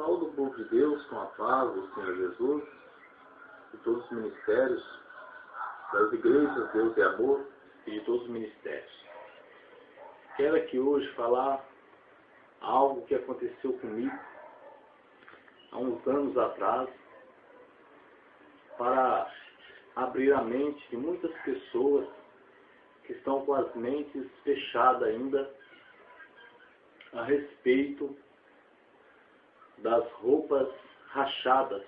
Saúdo o povo de Deus com a paz do Senhor Jesus, de todos os ministérios, das igrejas, Deus e Amor, e de todos os ministérios. Quero aqui hoje falar algo que aconteceu comigo há uns anos atrás, para abrir a mente de muitas pessoas que estão com as mentes fechadas ainda a respeito das roupas rachadas,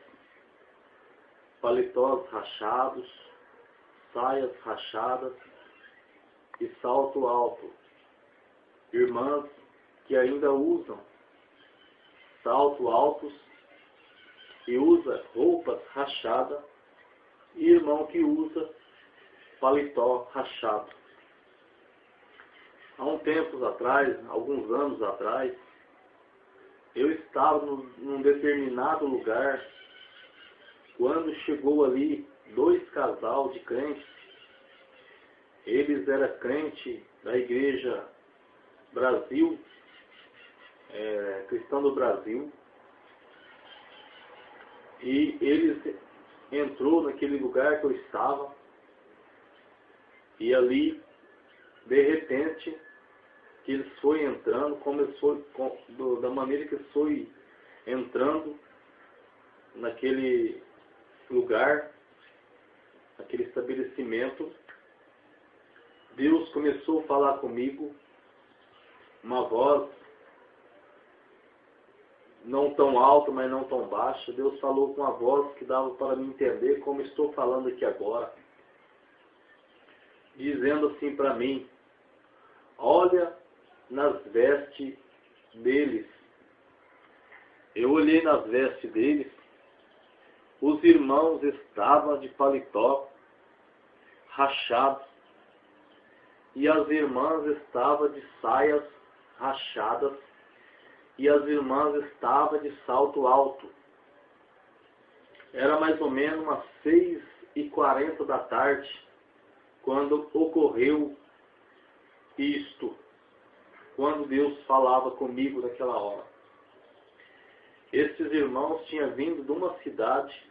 paletós rachados, saias rachadas e salto alto. Irmãs que ainda usam salto altos e usa roupas rachadas, e irmão que usa paletó rachado. Há um tempo atrás, alguns anos atrás, eu estava num determinado lugar, quando chegou ali dois casal de crentes. Eles eram crentes da Igreja Brasil, Cristão do Brasil, e eles entrou naquele lugar que eu estava, e ali, de repente, que eles foi entrando, da maneira que eles foi entrando naquele lugar, naquele estabelecimento, Deus começou a falar comigo, uma voz não tão alta, mas não tão baixa. Deus falou com a voz que dava para me entender, como estou falando aqui agora, dizendo assim para mim: olha nas vestes deles. Eu olhei nas vestes deles, os irmãos estavam de paletó rachados, e as irmãs estavam de saias rachadas, e as irmãs estavam de salto alto. Era mais ou menos umas 6h40 da tarde, quando ocorreu isto, quando Deus falava comigo naquela hora. Estes irmãos tinham vindo de uma cidade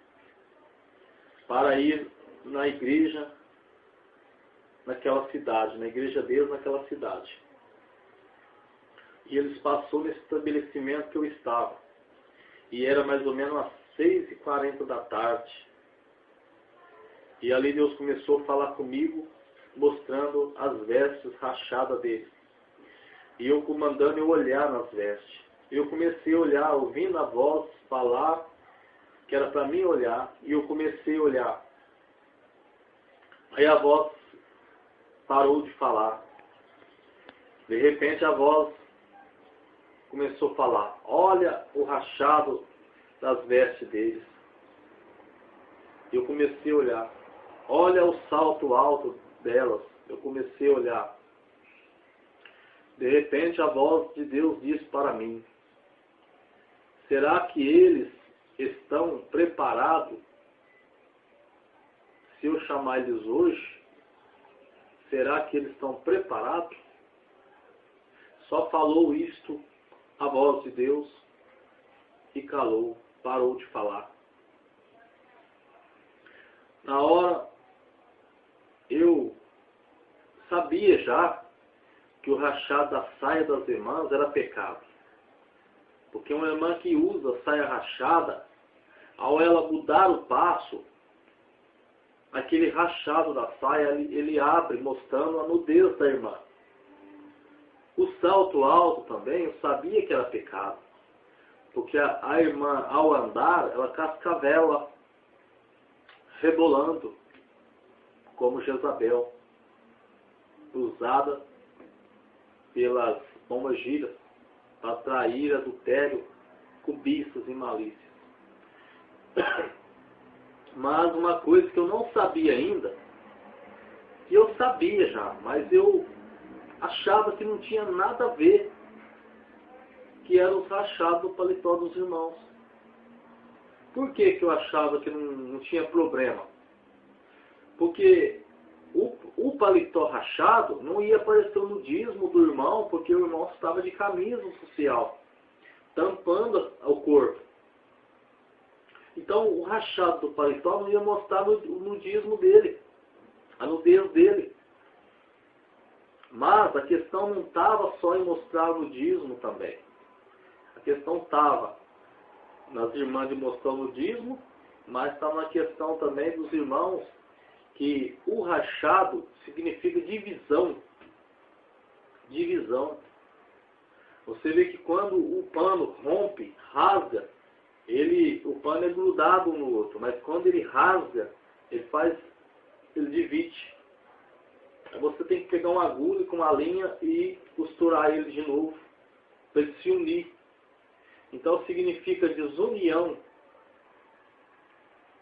para ir na igreja naquela cidade, na igreja deles naquela cidade. E eles passaram nesse estabelecimento que eu estava. E era mais ou menos às 6h40 da tarde. E ali Deus começou a falar comigo, mostrando as vestes rachadas deles. E eu mandando eu olhar nas vestes. Eu comecei a olhar, ouvindo a voz falar, que era para mim olhar, e eu comecei a olhar. Aí a voz parou de falar. De repente a voz começou a falar: olha o rachado das vestes deles. Eu comecei a olhar. Olha o salto alto delas. Eu comecei a olhar. De repente a voz de Deus disse para mim: será que eles estão preparados? Se eu chamar eles hoje, será que eles estão preparados? Só falou isto a voz de Deus e calou, parou de falar. Na hora, eu sabia já que o rachado da saia das irmãs era pecado. Porque uma irmã que usa saia rachada, ao ela mudar o passo, aquele rachado da saia, ele abre, mostrando a nudez da irmã. O salto alto também, eu sabia que era pecado. Porque a irmã, ao andar, ela cascavela, rebolando, como Jezabel, usada pelas pombas giras para atrair adultério, cobiças e malícias. Mas uma coisa que eu não sabia ainda, que eu sabia já, mas eu achava que não tinha nada a ver, que era os rachados do paletó dos irmãos. Por que eu achava que não tinha problema? Porque o paletó rachado não ia aparecer o nudismo do irmão, porque o irmão estava de camisa social, tampando o corpo. Então o rachado do paletó não ia mostrar o nudismo dele, a nudez dele. Mas a questão não estava só em mostrar o nudismo também. A questão estava nas irmãs de mostrar o nudismo, mas estava na questão também dos irmãos que o rachado significa divisão. Divisão. Você vê que quando o pano rompe, rasga, o pano é grudado um no outro, mas quando ele rasga, ele divide. Aí você tem que pegar uma agulha com uma linha e costurar ele de novo, para ele se unir. Então significa desunião,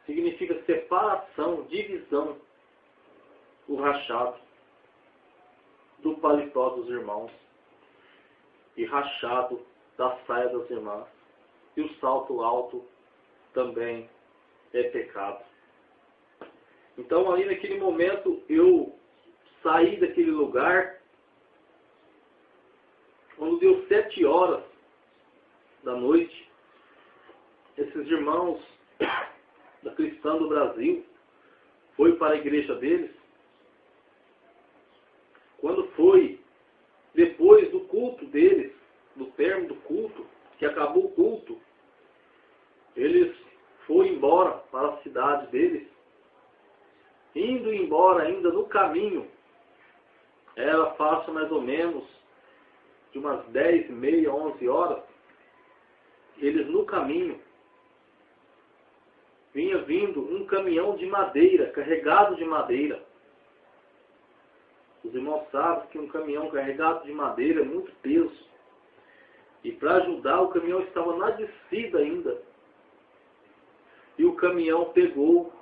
significa separação, divisão, o rachado do paletó dos irmãos e rachado da saia das irmãs. E o salto alto também é pecado. Então ali naquele momento eu saí daquele lugar, quando deu 7 horas da noite, esses irmãos da Cristã do Brasil foi para a igreja deles. Quando foi depois do culto deles, do término do culto, que acabou o culto, eles foram embora para a cidade deles. Indo embora ainda no caminho, era fácil mais ou menos de umas 10h30, 11 horas, eles no caminho, vinha vindo um caminhão de madeira, carregado de madeira. Os irmãos sabem que um caminhão carregado de madeira é muito peso. E para ajudar, o caminhão estava na descida ainda. E o caminhão pegou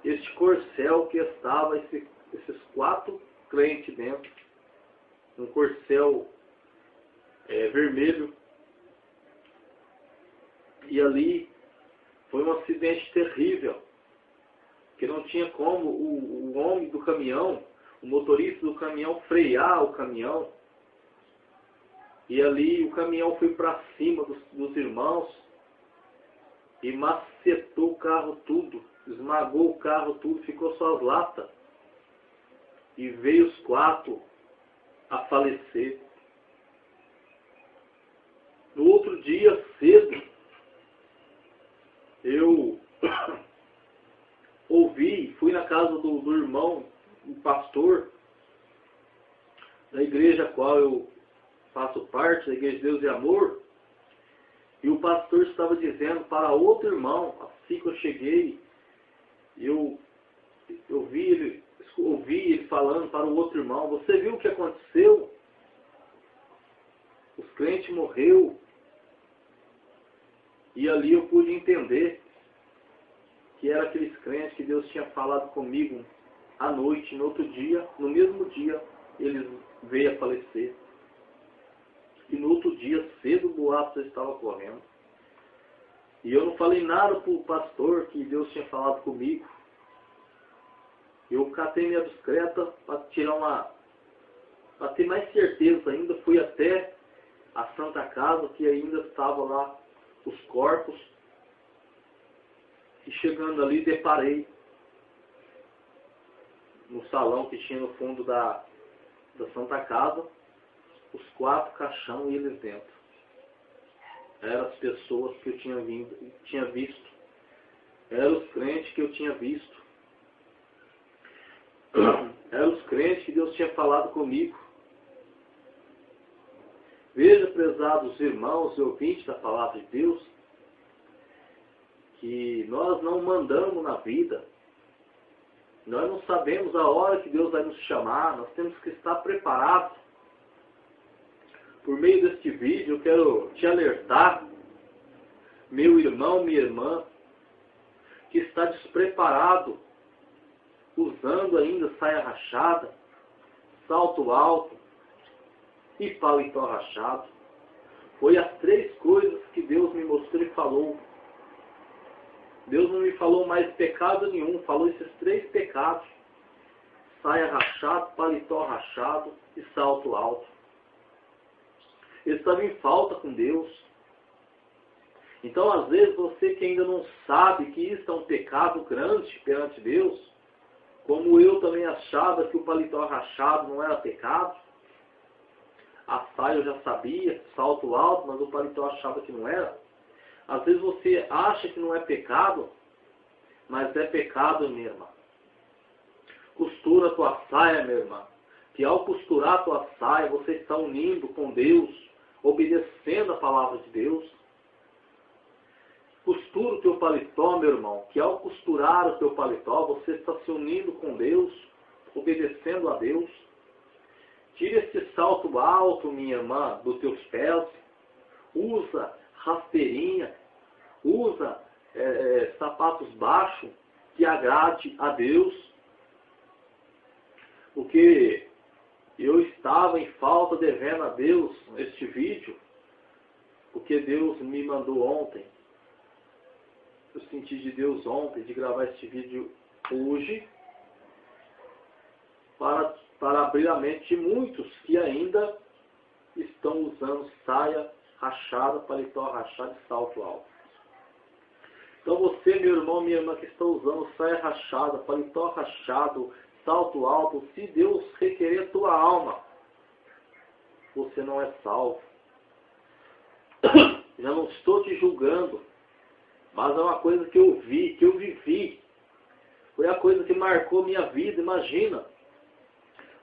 este corcel que estava, esses 4 crentes dentro. Um corcel vermelho. E ali foi um acidente terrível. Que não tinha como o homem do caminhão, o motorista do caminhão, frear o caminhão. E ali o caminhão foi para cima dos irmãos e macetou o carro tudo, esmagou o carro tudo, ficou só as latas. E veio os 4 a falecer. No outro dia, cedo, eu fui na casa do irmão, um pastor, da igreja a qual eu faço parte, da Igreja de Deus e Amor, e o pastor estava dizendo para outro irmão, assim que eu cheguei, eu ouvi ele falando para o outro irmão: você viu o que aconteceu? Os crentes morreram. E ali eu pude entender que era aqueles crentes que Deus tinha falado comigo à noite, no outro dia, no mesmo dia, eles veio a falecer. E no outro dia, cedo, o boato já estava correndo. E eu não falei nada para o pastor que Deus tinha falado comigo. Eu catei minha bicicleta para para ter mais certeza ainda, fui até a Santa Casa, que ainda estava lá os corpos. E chegando ali, deparei no salão que tinha no fundo da Santa Casa, os 4 caixão e eles dentro. Eram as pessoas que eu tinha visto. Eram os crentes que eu tinha visto. Eram os crentes que Deus tinha falado comigo. Veja, prezados irmãos e ouvintes da palavra de Deus, que nós não mandamos na vida. Nós não sabemos a hora que Deus vai nos chamar. Nós temos que estar preparados. Por meio deste vídeo, eu quero te alertar, meu irmão, minha irmã, que está despreparado, usando ainda saia rachada, salto alto e paletó rachado. Foi as 3 coisas que Deus me mostrou e falou. Deus não me falou mais pecado nenhum, falou esses 3 pecados: saia rachada, paletó rachado e salto alto. Eu estava em falta com Deus. Então, às vezes, você que ainda não sabe que isso é um pecado grande perante Deus, como eu também achava que o paletó rachado não era pecado, a saia eu já sabia, salto alto, mas o paletó achava que não era. Às vezes você acha que não é pecado, mas é pecado, minha irmã. Costura a tua saia, minha irmã, que ao costurar a tua saia, você está unindo com Deus, obedecendo a palavra de Deus. Costura o teu paletó, meu irmão, que ao costurar o teu paletó, você está se unindo com Deus, obedecendo a Deus. Tira esse salto alto, minha irmã, dos teus pés. Usa rasteirinha. Usa sapatos baixos que agrade a Deus. Porque eu estava em falta devendo a Deus este vídeo. Porque Deus me mandou ontem. Eu senti de Deus ontem de gravar este vídeo hoje. Para abrir a mente de muitos que ainda estão usando saia rachada, paletó rachado e salto alto. Então você, meu irmão, minha irmã, que está usando saia rachada, paletó rachado, salto alto, se Deus requerer a tua alma, você não é salvo. Já não estou te julgando, mas é uma coisa que eu vi, que eu vivi. Foi a coisa que marcou minha vida, imagina.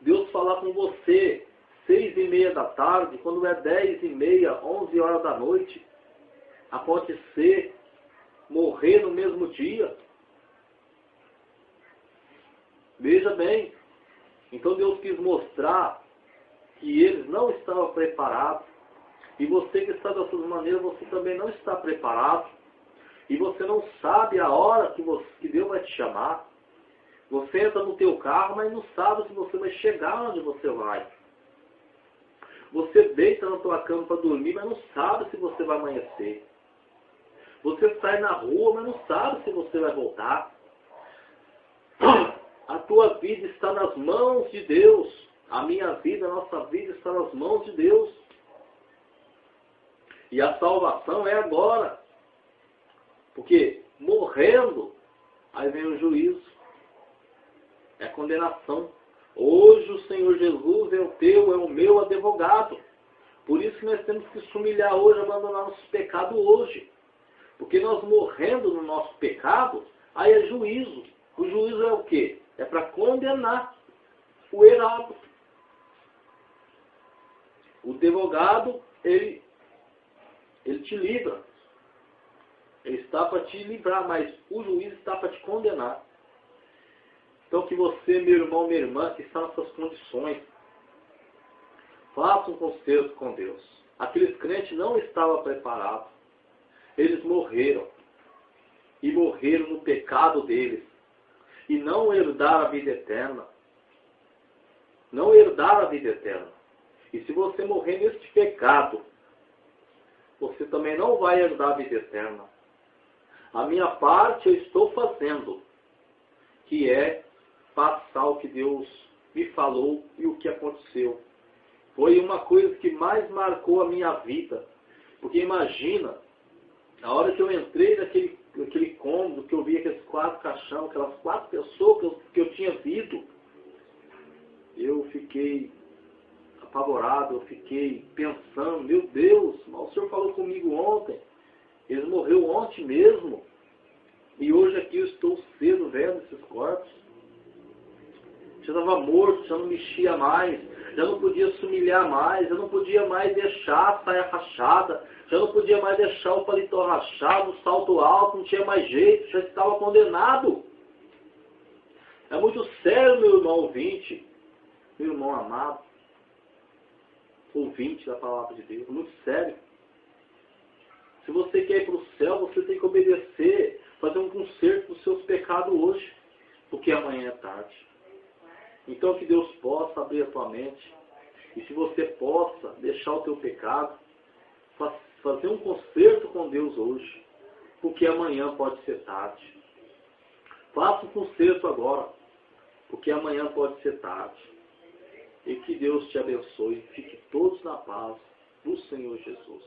Deus falar com você 6:30 da tarde, quando é 10:30, 11 horas da noite, acontecer, morrer no mesmo dia. Veja bem, então Deus quis mostrar que eles não estavam preparados, e você que está dessa maneira, você também não está preparado, e você não sabe a hora que Deus vai te chamar. Você entra no teu carro, mas não sabe se você vai chegar onde você vai. Você deita na tua cama para dormir, mas não sabe se você vai amanhecer. Você sai na rua, mas não sabe se você vai voltar. A tua vida está nas mãos de Deus. A minha vida, a nossa vida está nas mãos de Deus. E a salvação é agora. Porque morrendo, aí vem o juízo. É a condenação. Hoje o Senhor Jesus é o teu, é o meu advogado. Por isso que nós temos que se humilhar hoje, abandonar nossos pecados hoje. Porque nós morrendo no nosso pecado, aí é juízo. O juízo é o quê? É para condenar o errado. O advogado, ele te livra. Ele está para te livrar, mas o juiz está para te condenar. Então que você, meu irmão, minha irmã, que está nessas condições, faça um concerto com Deus. Aqueles crentes não estavam preparados. Eles morreram. E morreram no pecado deles. E não herdaram a vida eterna. Não herdaram a vida eterna. E se você morrer neste pecado, você também não vai herdar a vida eterna. A minha parte eu estou fazendo, que é passar o que Deus me falou e o que aconteceu. Foi uma coisa que mais marcou a minha vida. Porque imagina, a hora que eu entrei naquele cômodo, que eu vi aqueles 4 caixão, aquelas 4 pessoas que eu tinha visto, eu fiquei apavorado, eu fiquei pensando, meu Deus, mas o Senhor falou comigo ontem, eles morreram ontem mesmo, e hoje aqui eu estou cedo vendo esses corpos. Já estava morto, já não mexia mais, já não podia se humilhar mais, já não podia mais deixar a saia rachada, já não podia mais deixar o paletó rachado, o salto alto, não tinha mais jeito, já estava condenado. É muito sério, meu irmão ouvinte, meu irmão amado, ouvinte da palavra de Deus, muito sério. Se você quer ir para o céu, você tem que obedecer, fazer um conserto dos seus pecados hoje, porque amanhã é tarde. Então que Deus possa abrir a tua mente, e se você possa deixar o teu pecado, fazer um concerto com Deus hoje, porque amanhã pode ser tarde. Faça um concerto agora, porque amanhã pode ser tarde. E que Deus te abençoe, fique todos na paz do Senhor Jesus.